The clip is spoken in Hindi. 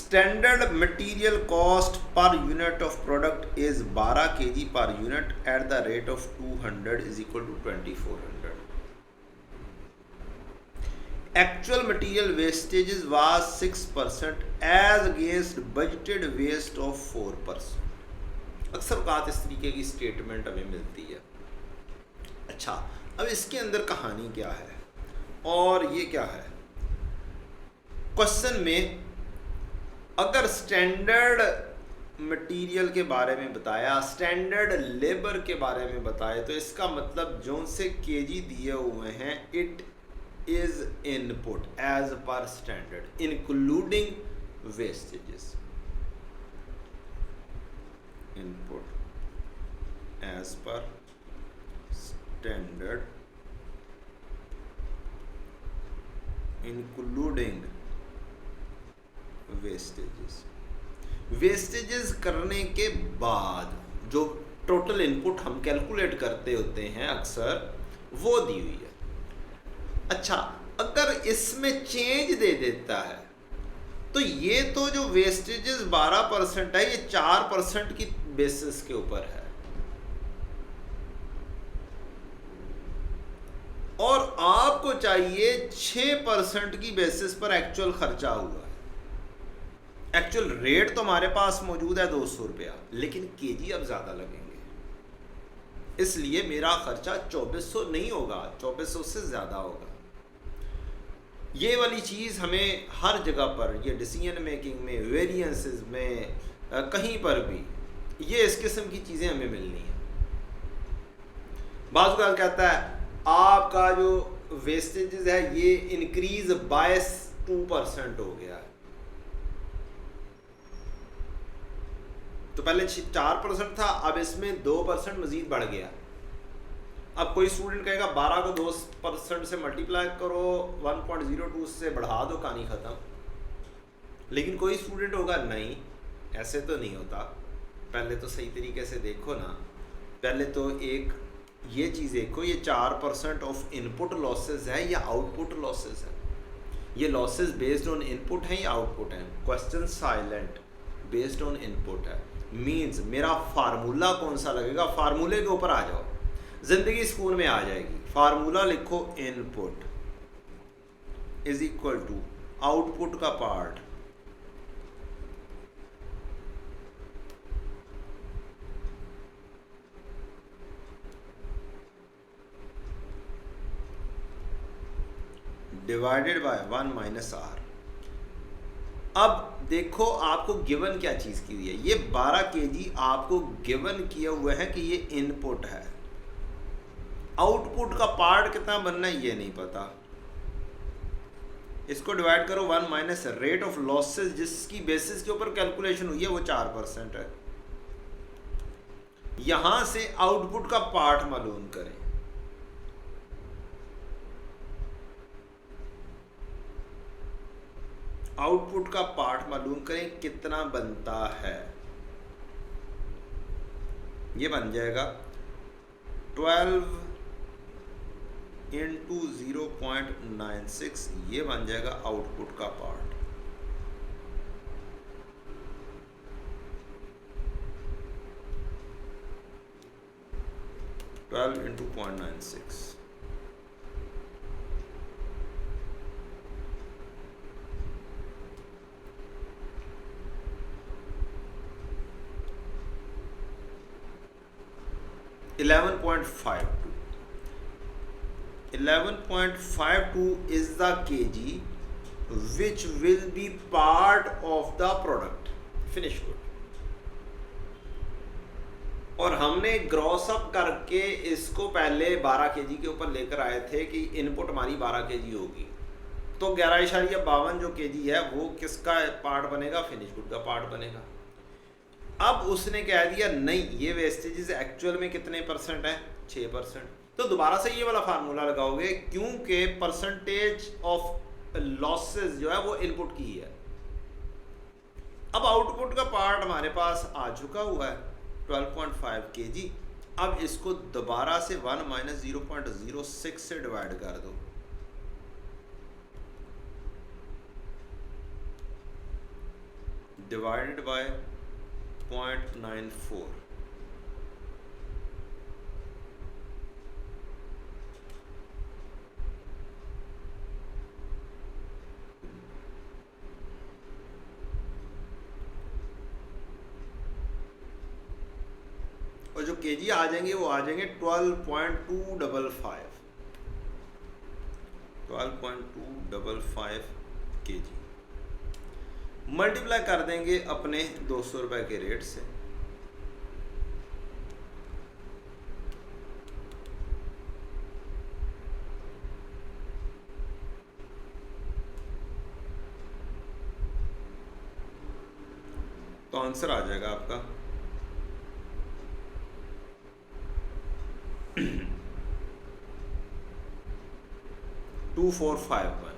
Standard material cost per unit of product is 12 kg per unit at the rate of 200 is equal to 2400. Actual material wastages was 6% as against budgeted waste of 4%. अक्सर बात इस तरीके की स्टेटमेंट हमें मिलती है. अच्छा, अब इसके अंदर कहानी क्या है और ये क्या है? क्वेश्चन में अगर स्टैंडर्ड मटेरियल के बारे में बताया, स्टैंडर्ड लेबर के बारे में बताए, तो इसका मतलब जो से केजी दिए हुए हैं it is input as per standard including wastages. Input as per standard including wastages. Wastages करने के बाद जो टोटल इनपुट हम कैलकुलेट करते होते हैं अक्सर, वो दी हुई है. अच्छा, अगर इसमें चेंज दे देता है तो ये तो जो वेस्टेजेस 12% है ये 4% की बेसिस के ऊपर है और आपको चाहिए 6% की बेसिस पर एक्चुअल खर्चा हुआ है. एक्चुअल रेट तो हमारे पास मौजूद है 200 रुपया, लेकिन केजी अब ज्यादा लगेंगे, इसलिए मेरा खर्चा 2400 नहीं होगा, 2400 से ज्यादा होगा. ये वाली चीज़ हमें हर जगह पर, ये डिसीजन मेकिंग में, वेरिएंसेस में, कहीं पर भी ये इस किस्म की चीज़ें हमें मिलनी है. बाज़ बार कहता है आपका जो वेस्टेजेस है ये इंक्रीज बाय 2% हो गया है. तो पहले 4% था, अब इसमें 2% मजीद बढ़ गया. अब कोई स्टूडेंट कहेगा 12 को 2% से मल्टीप्लाई करो, 1.02 से बढ़ा दो, कहानी ख़त्म. लेकिन कोई स्टूडेंट होगा नहीं, ऐसे तो नहीं होता. पहले तो सही तरीके से देखो ना. पहले तो एक ये चीज़ देखो, ये 4% ऑफ इनपुट लॉसेस है या आउटपुट लॉसेस है? ये लॉसेस बेस्ड ऑन इनपुट हैं या आउटपुट हैं? Question silent. Based on input है, मीन्स मेरा फार्मूला कौन सा लगेगा? फार्मूले के ऊपर आ जाओ, जिंदगी स्कूल में आ जाएगी. फार्मूला लिखो, input is equal to output का part divided by 1 minus r. अब देखो आपको गिवन क्या चीज की हुई है. ये 12 केजी आपको गिवन किया हुआ है कि ये इनपुट है. आउटपुट का पार्ट कितना बनना है ये नहीं पता. इसको डिवाइड करो 1 माइनस रेट ऑफ लॉसेस, जिसकी बेसिस के ऊपर कैलकुलेशन हुई है वो 4% है. यहां से आउटपुट का पार्ट मालूम करें. आउटपुट का पार्ट मालूम करें कितना बनता है. ये बन जाएगा 12 इंटू 0.96. ये बन जाएगा आउटपुट का part. Twelve into 0.96. $11.52. 11.52 is the kg which will be part of the product finished good. और हमने ग्रॉस अप करके इसको पहले 12 केजी के ऊपर लेकर आए थे कि इनपुट हमारी 12 केजी होगी. तो 11.52 जो केजी है वो किसका पार्ट बनेगा? फिनिश गुड का पार्ट बनेगा. अब उसने कह दिया नहीं, ये वेस्टेजेस एक्चुअल में कितने परसेंट है? 6%. तो दोबारा से ये वाला फार्मूला लगाओगे, क्योंकि परसेंटेज ऑफ लॉसेस जो है वो इनपुट की है. अब आउटपुट का पार्ट हमारे पास आ चुका हुआ है 12.5 kg. अब इसको दोबारा से 1 माइनस 0.06 से डिवाइड कर दो. Divided by 0.94। और जो केजी आ जाएंगे वो आ जाएंगे 12.255 केजी। मल्टीप्लाई कर देंगे अपने 200 रुपए के रेट से। तो आंसर आ जाएगा आपका 2451।